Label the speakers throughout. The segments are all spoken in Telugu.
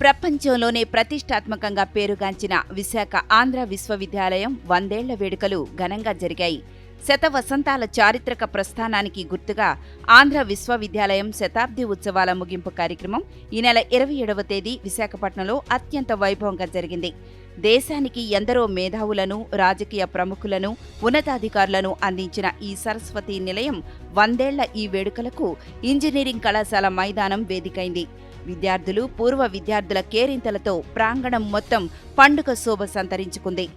Speaker 1: ప్రపంచంలోనే ప్రతిష్టాత్మకంగా పేరుగాంచిన విశాఖ ఆంధ్ర విశ్వవిద్యాలయం 100ఏళ్ల వేడుకలు ఘనంగా జరిగాయి. శతవసంతాల చారిత్రక ప్రస్థానానికి గుర్తుగా ఆంధ్ర విశ్వవిద్యాలయం శతాబ్ది ఉత్సవాల ముగింపు కార్యక్రమం ఈ నెల 27వ తేదీ విశాఖపట్నంలో అత్యంత వైభవంగా జరిగింది. దేశానికి ఎందరో మేధావులను, రాజకీయ ప్రముఖులను, ఉన్నతాధికారులను అందించిన ఈ సరస్వతి నిలయం 100ఏళ్ల ఈ వేడుకలకు ఇంజనీరింగ్ కళాశాల మైదానం వేదికైంది. విద్యార్థులు, పూర్వ విద్యార్థుల కేరింతలతో ప్రాంగణం మొత్తం పండుగ శోభ సంతరించుకుంది.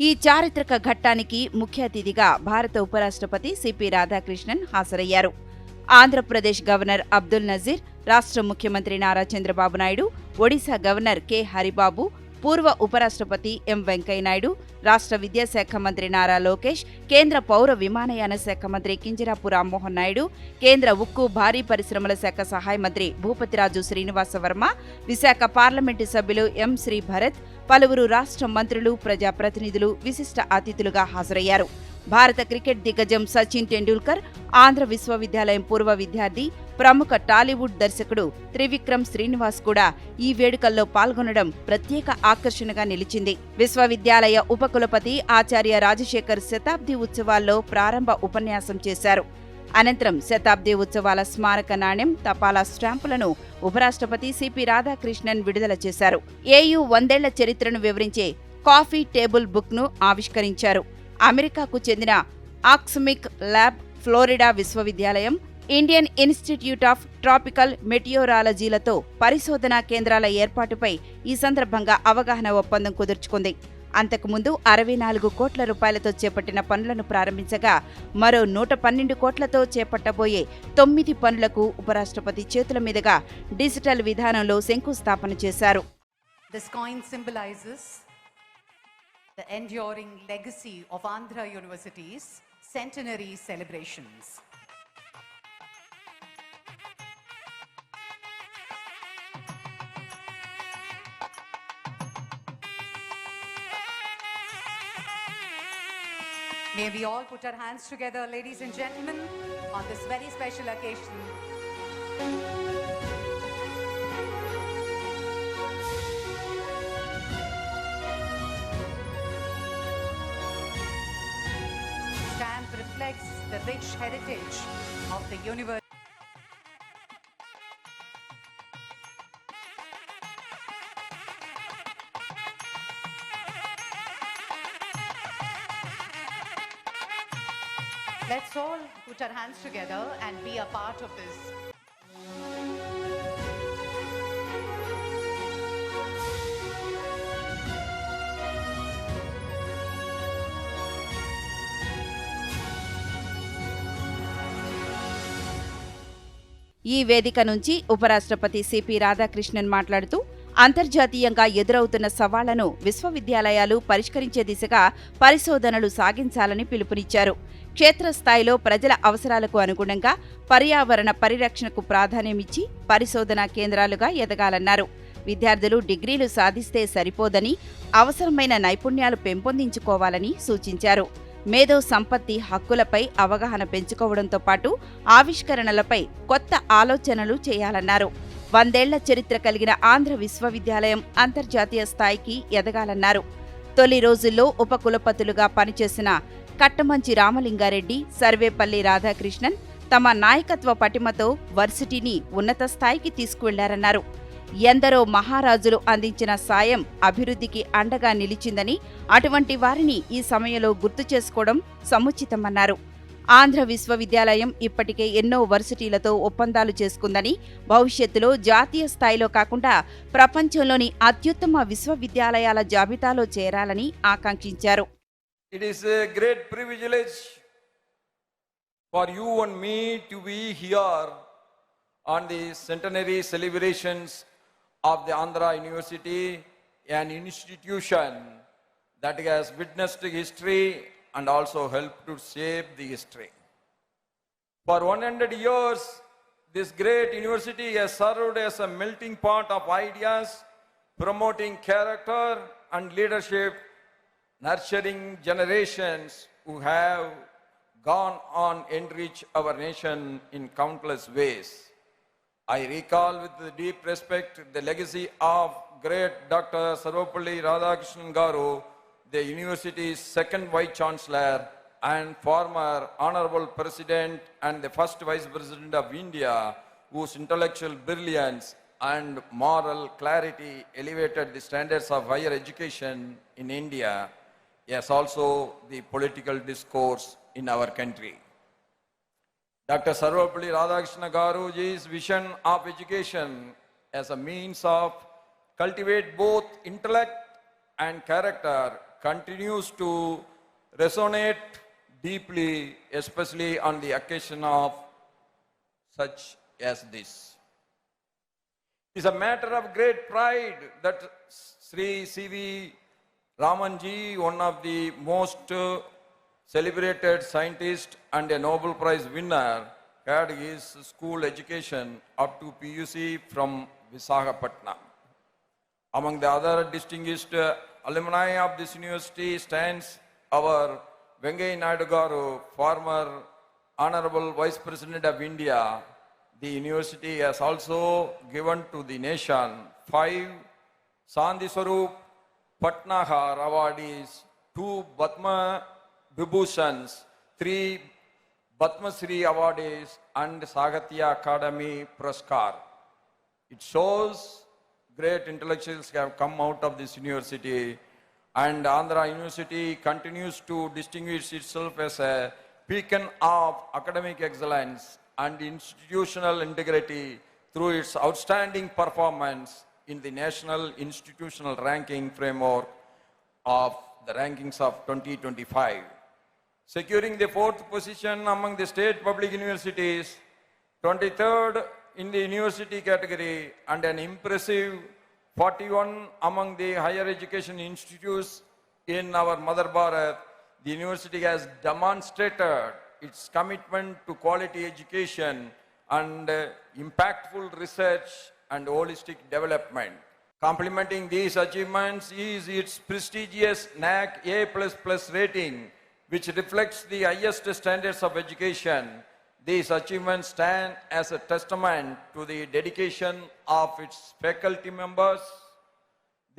Speaker 1: ఈ చారిత్రక ఘట్టానికి ముఖ్య అతిథిగా భారత ఉపరాష్ట్రపతి సిపి రాధాకృష్ణన్ హాజరయ్యారు. ఆంధ్రప్రదేశ్ గవర్నర్ అబ్దుల్ నజీర్, రాష్ట్ర ముఖ్యమంత్రి నారా చంద్రబాబు నాయుడు, ఒడిశా గవర్నర్ కె హరిబాబు, పూర్వ ఉపరాష్ట్రపతి ఎం వెంకయ్యనాయుడు, రాష్ట్ర విద్యాశాఖ మంత్రి నారా లోకేష్, కేంద్ర పౌర విమానయాన శాఖ మంత్రి కింజరాపు రామ్మోహన్ నాయుడు, కేంద్ర ఉక్కు, భారీ పరిశ్రమల శాఖ సహాయ మంత్రి భూపతిరాజు శ్రీనివాసవర్మ, విశాఖ పార్లమెంటు సభ్యులు ఎం శ్రీ భరత్, పలువురు రాష్ట్ర మంత్రులు, ప్రజాప్రతినిధులు విశిష్ట అతిథులుగా హాజరయ్యారు. భారత క్రికెట్ దిగ్గజం సచిన్ టెండూల్కర్, ఆంధ్ర విశ్వవిద్యాలయం పూర్వ విద్యార్థి, ప్రముఖ టాలీవుడ్ దర్శకుడు త్రివిక్రమ్ శ్రీనివాస్ కూడా ఈ వేడుకల్లో పాల్గొనడం ప్రత్యేక ఆకర్షణగా నిలిచింది. విశ్వవిద్యాలయ ఉపకులపతి ఆచార్య రాజశేఖర్ శతాబ్ది ఉత్సవాల్లో ప్రారంభ ఉపన్యాసం చేశారు. అనంతరం శతాబ్ది ఉత్సవాల స్మారక నాణ్యం, తపాలా స్టాంపులను ఉపరాష్ట్రపతి సిపి రాధాకృష్ణన్ విడుదల చేశారు. ఏయూ 100ఏళ్ల చరిత్రను వివరించే కాఫీ టేబుల్ బుక్ను ఆవిష్కరించారు. అమెరికాకు చెందిన ఆక్స్మిక్ ల్యాబ్, ఫ్లోరిడా విశ్వవిద్యాలయం, ఇండియన్ ఇన్స్టిట్యూట్ ఆఫ్ ట్రాపికల్ మెటియోరాలజీలతో పరిశోధనా కేంద్రాల ఏర్పాటుపై ఈ సందర్భంగా అవగాహన ఒప్పందం కుదుర్చుకుంది. అంతకుముందు 64 కోట్ల రూపాయలతో చేపట్టిన పనులను ప్రారంభించగా మరో 112 కోట్లతో చేపట్టబోయే 9 పనులకు ఉపరాష్ట్రపతి చేతుల మీదుగా డిజిటల్ విధానంలో శంకుస్థాపన చేశారు.
Speaker 2: This coin symbolizes the enduring legacy of Andhra University's centenary celebrations. May we all put our hands together, ladies and gentlemen, on this very special occasion. Stamp reflects the rich heritage of the university. Let's all put our hands together and be a part of this.
Speaker 1: ఈ వేదిక నుంచి ఉపరాష్ట్రపతి సిపి రాధాకృష్ణన్ మాట్లాడుతూ అంతర్జాతీయంగా ఎదురవుతున్న సవాళ్లను విశ్వవిద్యాలయాలు పరిష్కరించే దిశగా పరిశోధనలు సాగించాలని పిలుపునిచ్చారు. క్షేత్రస్థాయిలో ప్రజల అవసరాలకు అనుగుణంగా పర్యావరణ పరిరక్షణకు ప్రాధాన్యమిచ్చి పరిశోధనా కేంద్రాలుగా ఎదగాలన్నారు. విద్యార్థులు డిగ్రీలు సాధిస్తే సరిపోదని, అవసరమైన నైపుణ్యాలు పెంపొందించుకోవాలని సూచించారు. మేధో సంపత్తి హక్కులపై అవగాహన పెంచుకోవడంతో పాటు ఆవిష్కరణలపై కొత్త ఆలోచనలు చేయాలన్నారు. 100ఏళ్ల చరిత్ర కలిగిన ఆంధ్ర విశ్వవిద్యాలయం అంతర్జాతీయ స్థాయికి ఎదగాలన్నారు. తొలి రోజుల్లో ఉపకులపతులుగా పనిచేసిన కట్టమంచి రామలింగారెడ్డి, సర్వేపల్లి రాధాకృష్ణన్ తమ నాయకత్వ పటిమతో వర్సిటీని ఉన్నత స్థాయికి తీసుకువెళ్లారన్నారు. ఎందరో మహారాజులు అందించిన సాయం అభివృద్ధికి అండగా నిలిచిందని, అటువంటి వారిని ఈ సమయంలో గుర్తు చేసుకోవడం సముచితమన్నారు. ఆంధ్ర విశ్వవిద్యాలయం ఇప్పటికే ఎన్నో వర్సిటీలతో ఒప్పందాలు చేసుకుందని, భవిష్యత్తులో జాతీయ స్థాయిలో కాకుండా ప్రపంచంలోని అత్యుత్తమ విశ్వవిద్యాలయాల జాబితాలో చేరాలని ఆకాంక్షించారు.
Speaker 3: It is a great privilege for you and me to be here on the centenary celebrations of the Andhra University, an institution that has witnessed history and also helped to shape the history. For 100 years, this great university has served as a melting pot of ideas, promoting character and leadership, nurturing generations who have gone on enrich our nation in countless ways. I recall with deep respect the legacy of great Dr. Sarvepalli Radhakrishnan Garu, the university's second Vice Chancellor and former Honorable President and the first Vice President of India, whose intellectual brilliance and moral clarity elevated the standards of higher education in India, as also the political discourse in our country. Dr. Sarvepalli Radhakrishnan Garuji's vision of education as a means of cultivate both intellect and character continues to resonate deeply, especially on the occasion of such as this. It is a matter of great pride that Sri C.V. Ramanji, one of the most celebrated scientist and a Nobel Prize winner, had his school education up to PUC from Visakhapatnam. Among the other distinguished alumni of this university stands our Venkaiah Naidu Garu, former Honorable Vice President of India. The university has also given to the nation 5 Sandhi Swarup Patnakar awardees, 2 Padma Vibhushans, 3 Padma Shri awardees and Sagatya Academy Puraskar. It shows great intellectuals have come out of this university, and Andhra University continues to distinguish itself as a beacon of academic excellence and institutional integrity through its outstanding performance in the National Institutional Ranking Framework of the rankings of 2025. Securing the 4th position among the state public universities, 23rd in the university category, and an impressive 41 among the higher education institutes in our Mother Bharat, the university has demonstrated its commitment to quality education and impactful research and holistic development. Complementing these achievements is its prestigious NAC A++ rating, which reflects the highest standards of education. These achievements stand as a testament to the dedication of its faculty members,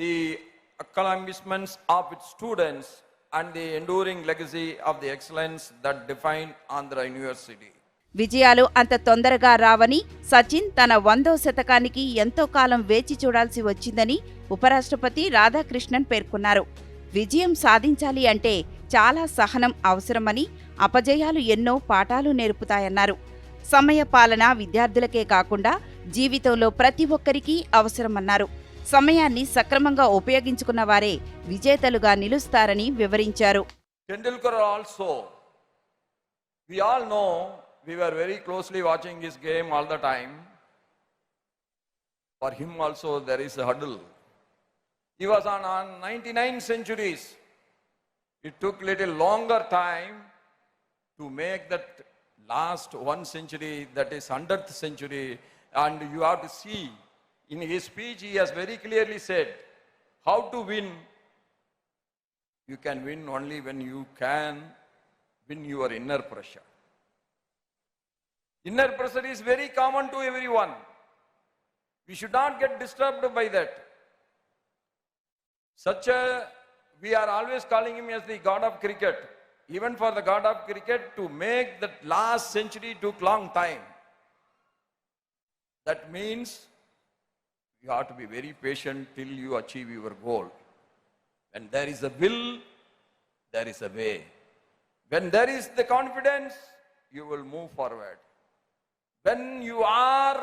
Speaker 3: the accomplishments of its students, and the enduring legacy of the excellence that define Andhra University.
Speaker 1: విజయాలు అంత తొందరగా రావని, సచిన్ తన 100వ శతకానికి ఎంతో కాలం వేచి చూడాల్సి వచ్చిందని ఉపరాష్ట్రపతి రాధాకృష్ణన్ పేర్కొన్నారు. విజయం సాధించాలి అంటే చాలా సహనం అవసరమని, అపజయాలు ఎన్నో పాఠాలు నేర్పుతాయన్నారు. సమయపాలన విద్యార్థులకే కాకుండా జీవితంలో ప్రతి ఒక్కరికీ అవసరమన్నారు. సమయాన్ని సక్రమంగా ఉపయోగించుకున్న వారే విజేతలుగా నిలుస్తారని వివరించారు.
Speaker 3: Tendulkar also, we all know, we were very closely watching his game all the time. For him also there is a hurdle. He was on 99 centuries. It took little longer time to make that last 1 century, that is 100th century. And you have to see, in his speech he has very clearly said, how to win. You can win only when you can win your inner pressure. Inner pressure is very common to everyone. We should not get disturbed by that. We are always calling him as the god of cricket. Even for the god of cricket, to make that last century took long time. That means you have to be very patient till you achieve your goal. When there is a will, there is a way. When there is the confidence, you will move forward. When you are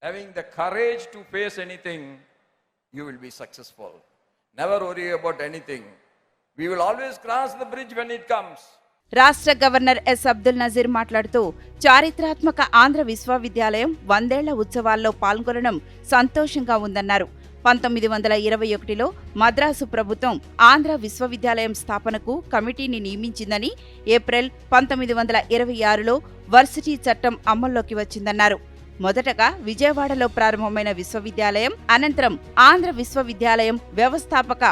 Speaker 3: having the courage to face anything, you will be successful. Never worry about anything. We will always cross the bridge when it comes.
Speaker 1: రాష్ట్ర గవర్నర్ ఎస్ అబ్దుల్ నజీర్ మాట్లాడుతూ చారిత్రాత్మక ఆంధ్ర విశ్వవిద్యాలయం 100ఏళ్ల ఉత్సవాల్లో పాల్గొనడం సంతోషంగా ఉందన్నారు. 1921లో మద్రాసు ప్రభుత్వం ఆంధ్ర విశ్వవిద్యాలయం స్థాపనకు కమిటీని నియమించిందని, ఏప్రిల్ 1926లో వర్సిటీ చట్టం అమల్లోకి వచ్చిందన్నారు. మొదటగా విజయవాడలో ప్రారంభమైన విశ్వవిద్యాలయం అనంతరం ఆంధ్ర విశ్వవిద్యాలయం వ్యవస్థాపక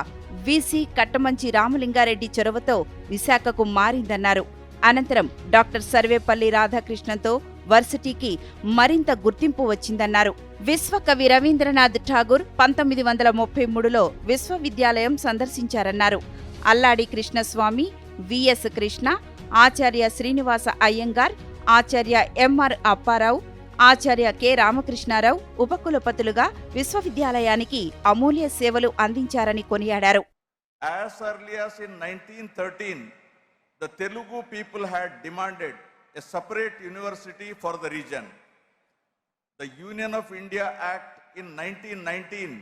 Speaker 1: వీసీ కట్టమంచి రామలింగారెడ్డి చొరవతో విశాఖకు మారిందన్నారు. అనంతరం డాక్టర్ సర్వేపల్లి రాధాకృష్ణన్తో వర్సిటీకి మరింత గుర్తింపు వచ్చిందన్నారు. విశ్వకవి రవీంద్రనాథ్ ఠాగూర్ 1933లో విశ్వవిద్యాలయం సందర్శించారన్నారు. అల్లాడి కృష్ణస్వామి, విఎస్ కృష్ణ, ఆచార్య శ్రీనివాస అయ్యంగార్, ఆచార్య ఎంఆర్ అప్పారావు, ఆచార్య కె రామకృష్ణారావు ఉపకులపతులుగా విశ్వవిద్యాలయానికి అమూల్య సేవలు అందించారని కొనియాడారు.
Speaker 4: As early as in 1913, the Telugu people had demanded a separate university for the region. The Union of India Act in 1919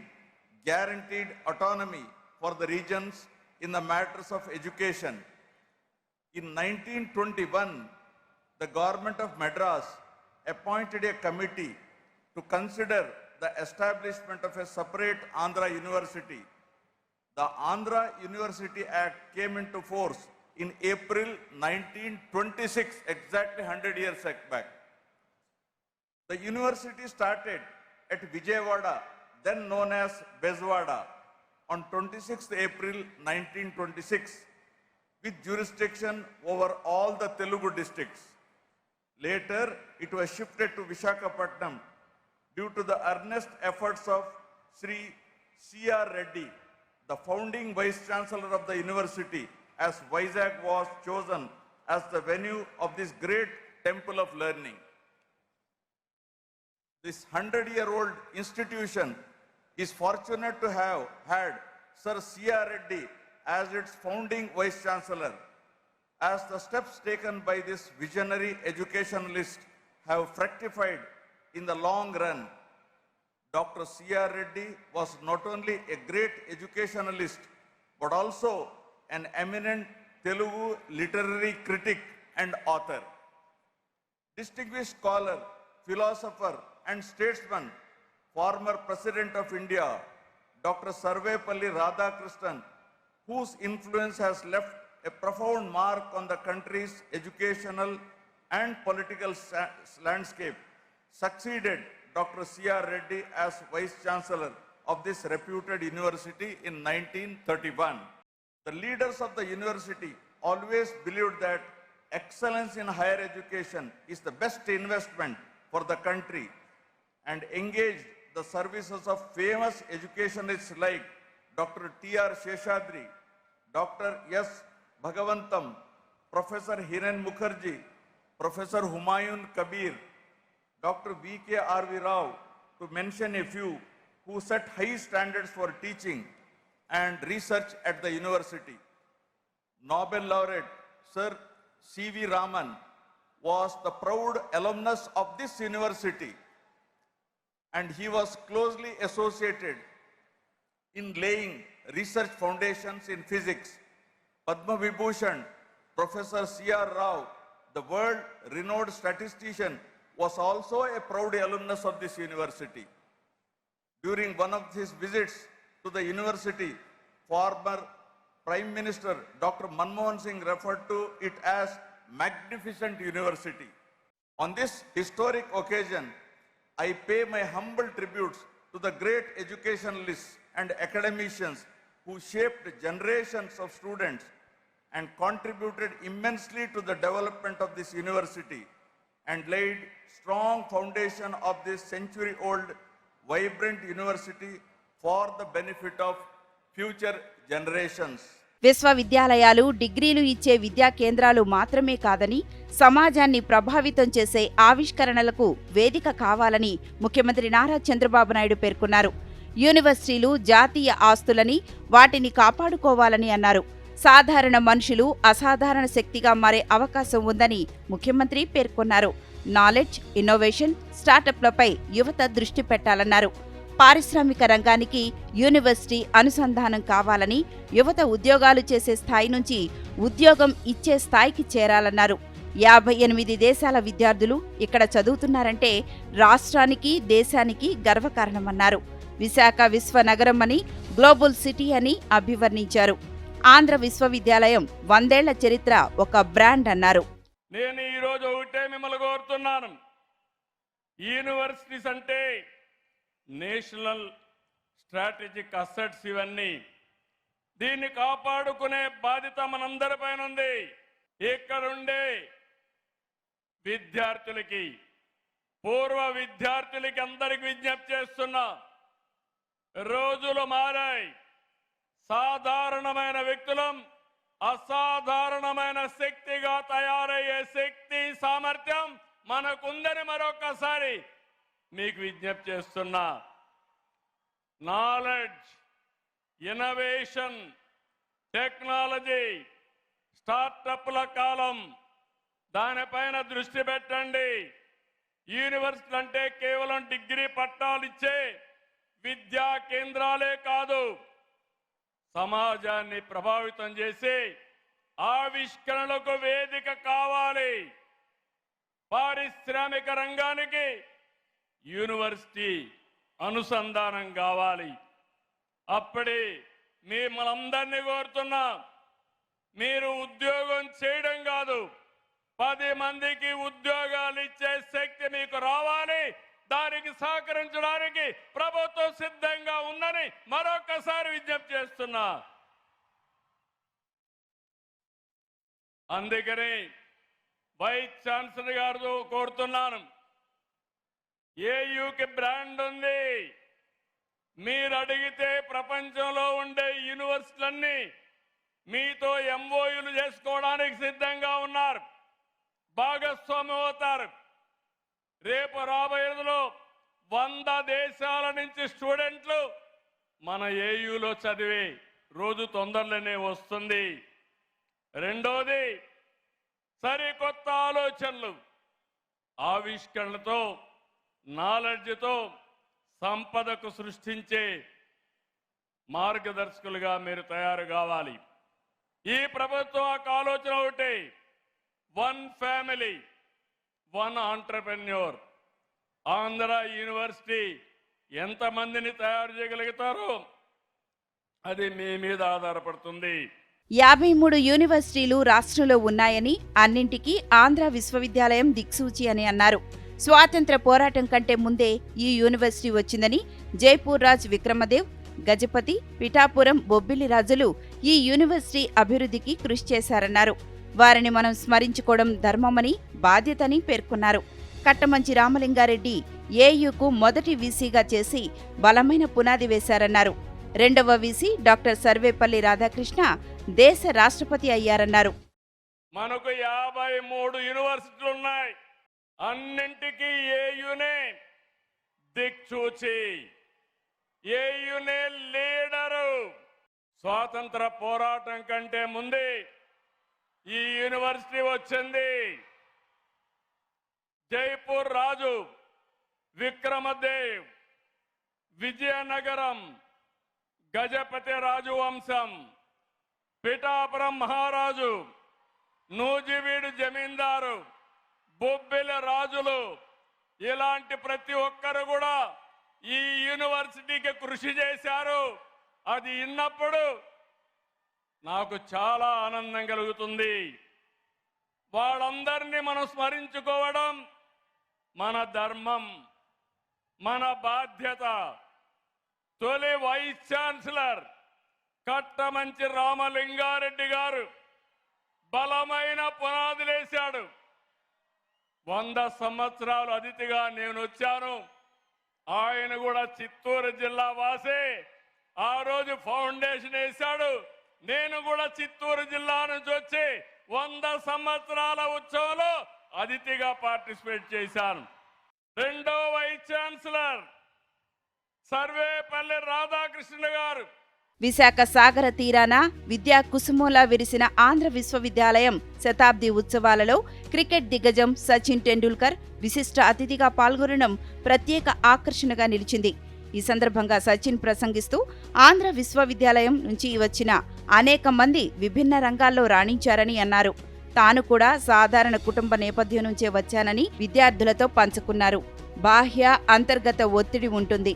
Speaker 4: guaranteed autonomy for the regions in the matters of education. In 1921, the government of Madras appointed a committee to consider the establishment of a separate Andhra University. The Andhra University Act came into force in April 1926, exactly 100 years back. The university started at Vijayawada, then known as Bezwada, on 26th April 1926, with jurisdiction over all the Telugu districts. Later, it was shifted to Visakhapatnam due to the earnest efforts of Sri C.R. Reddy, the founding Vice Chancellor of the university, as Vizag was chosen as the venue of this great temple of learning. This 100-year-old institution is fortunate to have had Sir C.R. Reddy as its founding Vice Chancellor, as the steps taken by this visionary educationalist have fructified in the long run. Dr. C.R. Reddy was not only a great educationalist, but also an eminent Telugu literary critic and author. Distinguished scholar, philosopher, and statesman, former President of India, Dr. Sarvepalli Radhakrishnan, whose influence has left a profound mark on the country's educational and political landscape, succeeded Dr. C.R. Reddy as Vice Chancellor of this reputed university in 1931. The leaders of the university always believed that excellence in higher education is the best investment for the country and engaged the services of famous educationalists like Dr. T.R. Sheshadri, Dr. S. Bhagavantam, Professor Hiren Mukherjee, Professor Humayun Kabir, Dr. V.K.R.V. Rao, to mention a few, who set high standards for teaching and research at the university. Nobel laureate Sir C.V. Raman was the proud alumnus of this university, and he was closely associated in laying research foundations in physics. Padma Vibhushan, Professor C.R. Rao, the world-renowned statistician, was also a proud alumnus of this university. During one of his visits to the university, former Prime Minister Dr. Manmohan Singh referred to it as Magnificent University. On this historic occasion, I pay my humble tributes to the great educationalists and academicians who shaped generations of students and contributed immensely to the development of this university and laid strong foundation of this century-old vibrant university for the benefit of future generations.
Speaker 1: విశ్వవిద్యాలయాలు డిగ్రీలు ఇచ్చే విద్యా కేంద్రాలు మాత్రమే కాదని సమాజాన్ని ప్రభావితం చేసే ఆవిష్కరణలకు వేదిక కావాలని ముఖ్యమంత్రి నారా చంద్రబాబు నాయుడు పేర్కొన్నారు. యూనివర్సిటీలు జాతీయ ఆస్తులని, వాటిని కాపాడుకోవాలని అన్నారు. సాధారణ మనుషులు అసాధారణ శక్తిగా మారే అవకాశం ఉందని ముఖ్యమంత్రి పేర్కొన్నారు. నాలెడ్జ్, ఇన్నోవేషన్, స్టార్టప్లపై యువత దృష్టి పెట్టాలన్నారు. పారిశ్రామిక రంగానికి యూనివర్సిటీ అనుసంధానం కావాలని, యువత ఉద్యోగాలు చేసే స్థాయి నుంచి ఉద్యోగం ఇచ్చే స్థాయికి చేరాలన్నారు. 58 దేశాల విద్యార్థులు ఇక్కడ చదువుతున్నారంటే రాష్ట్రానికి, దేశానికి గర్వకారణమన్నారు. విశాఖ విశ్వనగరం అని, గ్లోబల్ సిటీ అని అభివర్ణించారు. ఆంధ్ర విశ్వవిద్యాలయం 100 ఏళ్ల చరిత్ర, ఒక బ్రాండ్ అన్నారు.
Speaker 5: నేను ఈరోజు ఒకటే మిమ్మల్ని కోరుతున్నాను, యూనివర్సిటీస్ అంటే నేషనల్ స్ట్రాటజిక్ అసెట్స్. ఇవన్నీ దీన్ని కాపాడుకునే బాధ్యత మనందరిపైన ఉంది. ఇక్కడుండే విద్యార్థులకి, పూర్వ విద్యార్థులకి అందరికి విజ్ఞప్తి చేస్తున్నా, రోజులు మారాయి. సాధారణమైన వ్యక్తులం అసాధారణమైన శక్తిగా తయారయ్యే శక్తి, సామర్థ్యం మనకుందని మరొకసారి మీకు విజ్ఞప్తి చేస్తున్నా. నాలెడ్జ్, ఇన్నోవేషన్, టెక్నాలజీ, స్టార్టప్ల కాలం, దానిపైన దృష్టి పెట్టండి. యూనివర్సిటీ అంటే కేవలం డిగ్రీ పట్టాలు ఇచ్చే విద్యా కేంద్రాలే కాదు, సమాజాన్ని ప్రభావితం చేసి ఆవిష్కరణలకు వేదిక కావాలి. పారిశ్రామిక రంగానికి యూనివర్సిటీ అనుసంధానం కావాలి. అప్పుడే మిమ్మల్ని కోరుతున్నా, మీరు ఉద్యోగం చేయడం కాదు, 10 మందికి ఉద్యోగాలు ఇచ్చే శక్తి మీకు రావాలి. దానికి సహకరించడానికి ప్రభుత్వం సిద్ధంగా ఉందని మరొకసారి విజ్ఞప్తి చేస్తున్నా. అందుకని వైస్ ఛాన్సలర్ గారు కోరుతున్నాను, ఏయూకి బ్రాండ్ ఉంది. మీరు అడిగితే ప్రపంచంలో ఉండే యూనివర్సిటీలన్నీ మీతో ఎంఓయూలు చేసుకోవడానికి సిద్ధంగా ఉన్నారు, భాగస్వామ్యం అవుతారు. రేపు రాబోయేలో 100 దేశాల నుంచి స్టూడెంట్లు మన ఏయూలో చదివే రోజు తొందరలోనే వస్తుంది. రెండోది, సరికొత్త ఆలోచనలు, ఆవిష్కరణలతో, నాలెడ్జ్తో సంపదకు సృష్టించే మార్గదర్శకులుగా మీరు తయారు కావాలి. ఈ ప్రభుత్వం ఒక ఆలోచన ఒకటి, 1 ఫ్యామిలీ 1 ఆంటర్‌ప్రెన్యూర్. ఆంధ్ర యూనివర్సిటీ ఎంతమందిని తయారు చేయగలుగుతారో అది మీ మీద ఆధారపడుతుంది.
Speaker 1: 53 యూనివర్సిటీలు రాష్ట్రంలో ఉన్నాయని, అన్నింటికీ ఆంధ్ర విశ్వవిద్యాలయం దిక్సూచి అని అన్నారు. స్వాతంత్ర పోరాటం కంటే ముందే ఈ యూనివర్సిటీ వచ్చిందని, జైపూర్ రాజ్ విక్రమదేవ్, గజపతి, పిఠాపురం బొబ్బిలి రాజులు ఈ యూనివర్సిటీ అభివృద్ధికి కృషి చేశారన్నారు. వారిని మనం స్మరించుకోవడం ధర్మమని, బాధ్యతని పేర్కొన్నారు. కట్టమంచి రామలింగారెడ్డి ఏయూకు మొదటి వీసీగా చేసి బలమైన పునాది వేశారన్నారు. రెండవ వీసీ డాక్టర్ సర్వేపల్లి రాధాకృష్ణ దేశ రాష్ట్రపతి అయ్యారన్నారు.
Speaker 5: మనకు 53 యూనివర్సిటీలు ఉన్నాయి, అన్నింటికీ ఏయూనే దిక్సూచి, ఏయూనే లీడరు. స్వాతంత్ర పోరాటం కంటే ముందే ఈ యూనివర్సిటీ వచ్చింది. జైపూర్ రాజు విక్రమదేవ్, విజయనగరం గజపతి రాజు వంశం, పిఠాపురం మహారాజు, నూజివీడు జమీందారు, బొబ్బిలి రాజులు, ఇలాంటి ప్రతి ఒక్కరు కూడా ఈ యూనివర్సిటీకి కృషి చేశారు. అది విన్నప్పుడు నాకు చాలా ఆనందం కలుగుతుంది. వాళ్ళందరినీ మనం స్మరించుకోవడం మన ధర్మం, మన బాధ్యత. తొలి వైస్ ఛాన్సలర్ కట్టమంచి రామలింగారెడ్డి గారు బలమైన పునాదులేశాడు. 100 సంవత్సరాలు అతిథిగా నేను వచ్చాను. ఆయన కూడా చిత్తూరు జిల్లా వాసే. ఆ రోజు ఫౌండేషన్ వేశాడు. నేను కూడా చిత్తూరు జిల్లా నుంచి వచ్చి 100 సంవత్సరాల ఉత్సవంలో అతిథిగా పార్టిసిపేట్ చేశాను. రెండో వైస్ ఛాన్సలర్ సర్వేపల్లి రాధాకృష్ణ గారు.
Speaker 1: విశాఖ సాగర తీరాన విద్యా కుసుమంలా విరిసిన ఆంధ్ర విశ్వవిద్యాలయం శతాబ్ది ఉత్సవాలలో క్రికెట్ దిగ్గజం సచిన్ టెండూల్కర్ విశిష్ట అతిథిగా పాల్గొనడం ప్రత్యేక ఆకర్షణగా నిలిచింది. ఈ సందర్భంగా సచిన్ ప్రసంగిస్తూ ఆంధ్ర విశ్వవిద్యాలయం నుంచి వచ్చిన అనేక మంది విభిన్న రంగాల్లో రాణించారని అన్నారు. తాను కూడా సాధారణ కుటుంబ నేపథ్యం నుంచే వచ్చానని విద్యార్థులతో పంచుకున్నారు. బాహ్య అంతర్గత ఒత్తిడి ఉంటుంది.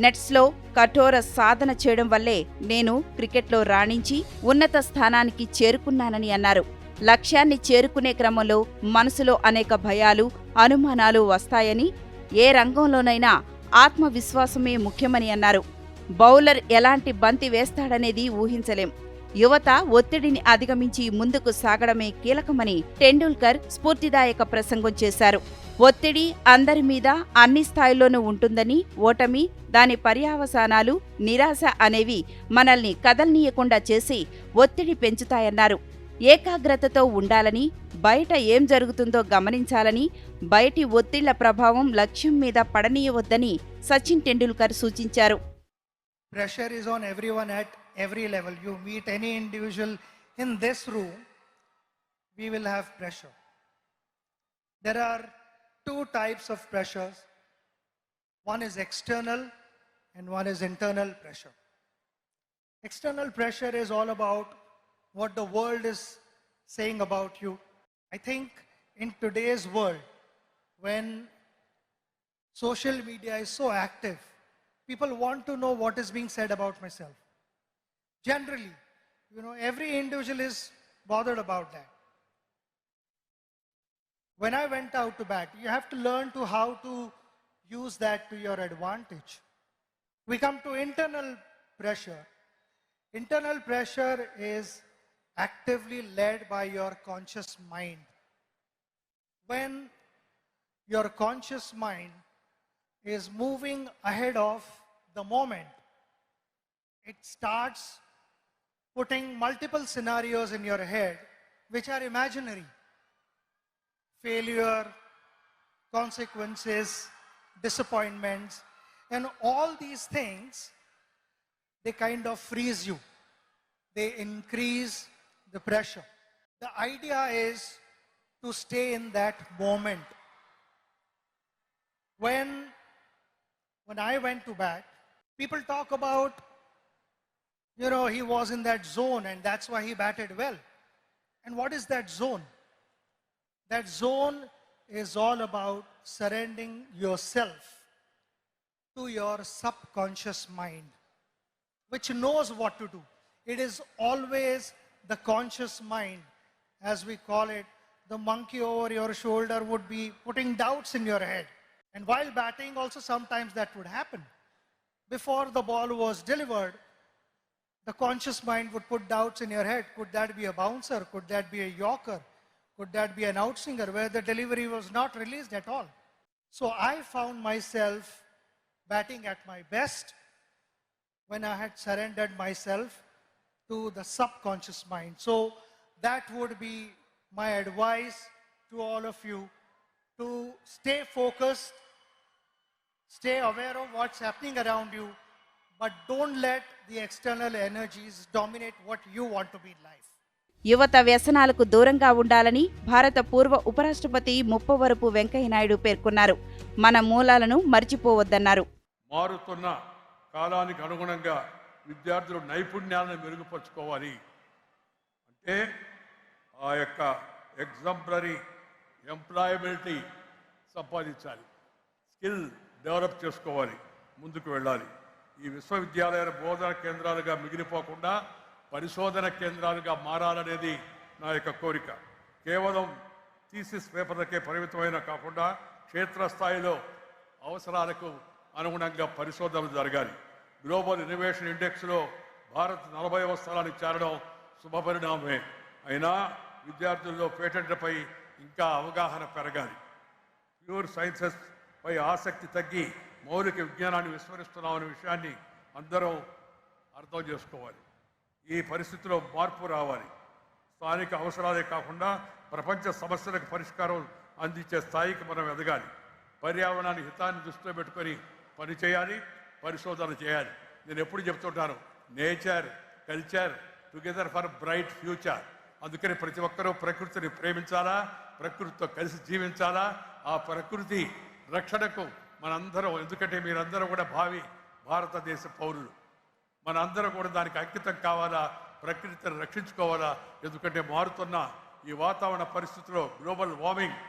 Speaker 1: నెట్స్లో కఠోర సాధన చేయడం వల్లే నేను క్రికెట్లో రాణించి ఉన్నత స్థానానికి చేరుకున్నానని అన్నారు. లక్ష్యాన్ని చేరుకునే క్రమంలో మనసులో అనేక భయాలు, అనుమానాలు వస్తాయని, ఏ రంగంలోనైనా ఆత్మవిశ్వాసమే ముఖ్యమని అన్నారు. బౌలర్ ఎలాంటి బంతి వేస్తాడనేది ఊహించలేం. యువత ఒత్తిడిని అధిగమించి ముందుకు సాగడమే కీలకమని టెండూల్కర్ స్ఫూర్తిదాయక ప్రసంగం చేశారు. ఒత్తిడి అందరి మీద అన్ని స్థాయిల్లోనూ ఉంటుందని, ఓటమి, దాని పర్యవసానాలు, నిరాశ అనేవి మనల్ని కదల్నీయకుండా చేసి ఒత్తిడి పెంచుతాయన్నారు. ఏకాగ్రతతో ఉండాలని, బయట ఏం జరుగుతుందో గమనించాలని, బయటి ఒత్తిళ్ల ప్రభావం లక్ష్యం మీద పడనీయవద్దని సచిన్ టెండూల్కర్ సూచించారు.
Speaker 6: Pressure is on everyone at every level. You meet any individual in this room, we will have pressure. There are two types of pressures. One is external and one is internal pressure. External pressure is all about what the world is saying about you. I think in today's world, when social media is so active, people want to know what is being said about myself. Generally, every individual is bothered about that. When I went out to bat, you have to learn to how to use that to your advantage. We come to internal pressure. Internal pressure is actively led by your conscious mind. When your conscious mind is moving ahead of the moment, it starts putting multiple scenarios in your head which are imaginary. Failure, consequences, disappointments, and all these things, they kind of freeze you. They increase the pressure. The idea is to stay in that moment. When I went to bat, people talk about, he was in that zone and that's why he batted well. And what is that zone? That zone is all about surrendering yourself to your subconscious mind, which knows what to do. It is always the conscious mind, as we call it. The monkey over your shoulder would be putting doubts in your head. And while batting also sometimes that would happen. Before the ball was delivered, the conscious mind would put doubts in your head. Could that be a bouncer? Could that be a yorker? Could that be an outswinger where the delivery was not released at all? So I found myself batting at my best when I had surrendered myself to the subconscious mind. So that would be my advice to all of you, to stay focused, stay aware of what's happening around you, but don't let the external energies dominate what you want to be in life.
Speaker 1: యువత వ్యసనాలకు దూరంగా ఉండాలని భారత పూర్వ ఉపరాష్ట్రపతి ముప్పవరపు వెంకయ్యనాయుడు పేర్కొన్నారు. మన మూలాలను మర్చిపోవద్దన్నారు.
Speaker 5: మారుతున్న కాలానికి అనుగుణంగా విద్యార్థులు నైపుణ్యాలను మెరుగుపరుచుకోవాలి. అంటే ఆ యొక్క ఎగ్జాంపులరీ ఎంప్లాయబిలిటీ సంపాదించాలి, స్కిల్ డెవలప్ చేసుకోవాలి, ముందుకు వెళ్ళాలి. ఈ విశ్వవిద్యాలయాల బోధన కేంద్రాలుగా మిగిలిపోకుండా పరిశోధన కేంద్రాలుగా మారాలనేది నా యొక్క కోరిక. కేవలం థీసిస్ పేపర్లకే పరిమితమైన కాకుండా క్షేత్రస్థాయిలో అవసరాలకు అనుగుణంగా పరిశోధనలు జరగాలి. గ్లోబల్ ఇన్నోవేషన్ ఇండెక్స్లో భారత్ 40వ స్థానానికి చేరడం శుభపరిణామమే. అయినా విద్యార్థుల్లో పేటెంట్లపై ఇంకా అవగాహన పెరగాలి. ప్యూర్ సైన్సెస్ పై ఆసక్తి తగ్గి మౌలిక విజ్ఞానాన్ని విస్మరిస్తున్నామనే విషయాన్ని అందరం అర్థం చేసుకోవాలి. ఈ పరిస్థితిలో మార్పు రావాలి. స్థానిక అవసరాలే కాకుండా ప్రపంచ సమస్యలకు పరిష్కారం అందించే స్థాయికి మనం ఎదగాలి. పర్యావరణాన్ని హితాన్ని దృష్టిలో పెట్టుకొని పని చేయాలి, పరిశోధన చేయాలి. నేను ఎప్పుడు చెప్తుంటాను, nature culture together for bright future. అందుకని ప్రతి ఒక్కరూ ప్రకృతిని ప్రేమించాలా, ప్రకృతితో కలిసి జీవించాలా. ఆ ప్రకృతి రక్షణకు మనందరం, ఎందుకంటే మీరందరూ కూడా భావి భారతదేశ పౌరులు, మనందరం కూడా దానికి అంకితం కావాలా, ప్రకృతిని రక్షించుకోవాలా. ఎందుకంటే మారుతున్న ఈ వాతావరణ పరిస్థితుల్లో గ్లోబల్ వార్మింగ్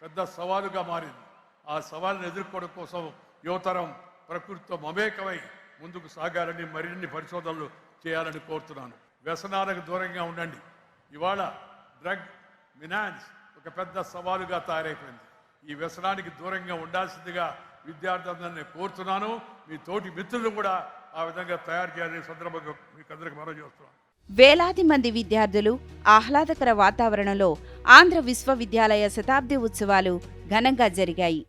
Speaker 5: పెద్ద సవాలుగా మారింది. ఆ సవాలును ఎదుర్కోవడం కోసం యువతరం ప్రకృతితో మమేకమై ముందుకు సాగాలని మరిన్ని పరిశోధనలు చేయాలని కోరుతున్నాను. వ్యసనాలకు దూరంగా ఉండండి. ఇవాళ డ్రగ్ మినాన్స్ ఒక పెద్ద సవాలుగా తయారైపోయింది. ఈ వ్యసనానికి దూరంగా ఉండాల్సిందిగా విద్యార్థులందరినీ కోరుతున్నాను. మీ తోటి మిత్రులు కూడా ఆ విధంగా తయారు చేయాలని సందర్భంగా మీకు అందరికీ మనవి చేస్తున్నాను.
Speaker 1: వేలాది మంది విద్యార్థులు ఆహ్లాదకర వాతావరణంలో ఆంధ్ర విశ్వవిద్యాలయ శతాబ్ది ఉత్సవాలు ఘనంగా జరిగాయి.